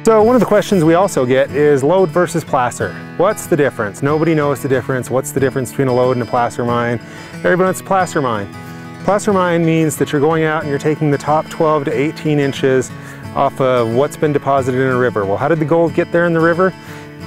So one of the questions we also get is lode versus placer. What's the difference? Nobody knows the difference. What's the difference between a lode and a placer mine? Everybody wants a placer mine. Placer mine means that you're going out and you're taking the top 12 to 18 inches off of what's been deposited in a river. Well, how did the gold get there in the river?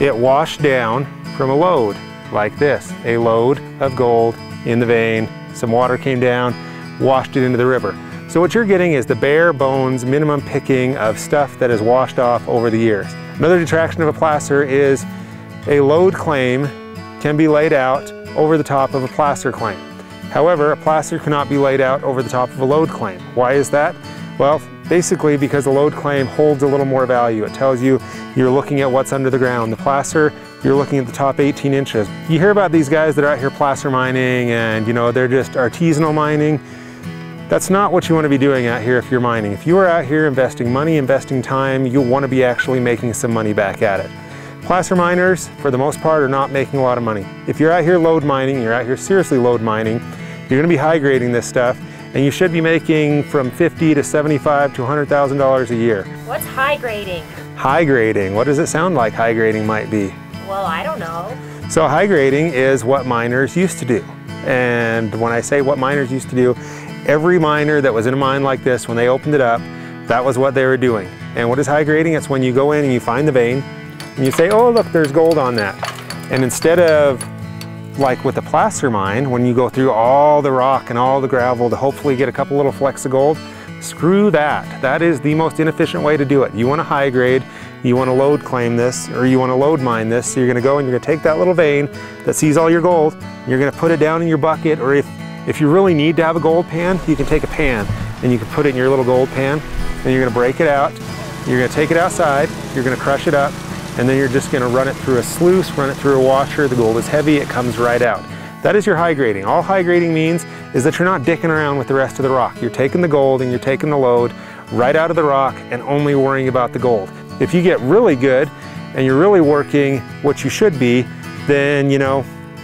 It washed down from a lode like this, a lode of gold in the vein. Some water came down, washed it into the river. So what you're getting is the bare bones minimum picking of stuff that is washed off over the years. Another detraction of a placer is a lode claim can be laid out over the top of a placer claim. However, a placer cannot be laid out over the top of a lode claim. Why is that? Well, basically because the lode claim holds a little more value. It tells you you're looking at what's under the ground. The placer, you're looking at the top 18 inches. You hear about these guys that are out here placer mining and they're just artisanal mining. That's not what you want to be doing out here if you're mining. If you are out here investing money, investing time, you'll want to be actually making some money back at it. Placer miners, for the most part, are not making a lot of money. If you're out here lode mining, you're out here seriously lode mining, you're going to be high grading this stuff, and you should be making from $50,000 to $75,000 to $100,000 a year. What's high grading? High grading, what does it sound like high grading might be? Well, I don't know. So high grading is what miners used to do. And when I say what miners used to do, every miner that was in a mine like this, when they opened it up, that was what they were doing. And what is high grading? It's when you go in and you find the vein and you say, oh look, there's gold on that. And instead of, like with a placer mine, when you go through all the rock and all the gravel to hopefully get a couple little flecks of gold, screw that. That is the most inefficient way to do it. You want to high grade, you want to lode claim this, or you want to lode mine this. So you're going to go and you're going to take that little vein that sees all your gold, you're going to put it down in your bucket, or if you really need to have a gold pan, you can take a pan and you can put it in your little gold pan and you're going to break it out. You're going to take it outside, you're going to crush it up, and then you're just going to run it through a sluice, run it through a washer. The gold is heavy, it comes right out. That is your high grading. All high grading means is that you're not dicking around with the rest of the rock. You're taking the gold and you're taking the lode right out of the rock and only worrying about the gold. If you get really good and you're really working what you should be, then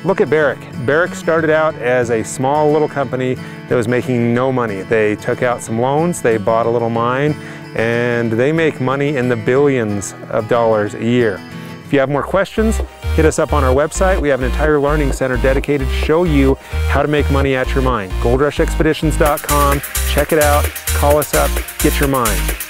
look at BARRICK. BARRICK started out as a small little company that was making no money. They took out some loans, they bought a little mine, and they make money in the billions of dollars a year. If you have more questions, hit us up on our website. We have an entire learning center dedicated to show you how to make money at your mine. GoldRushExpeditions.com. Check it out, call us up, get your mine.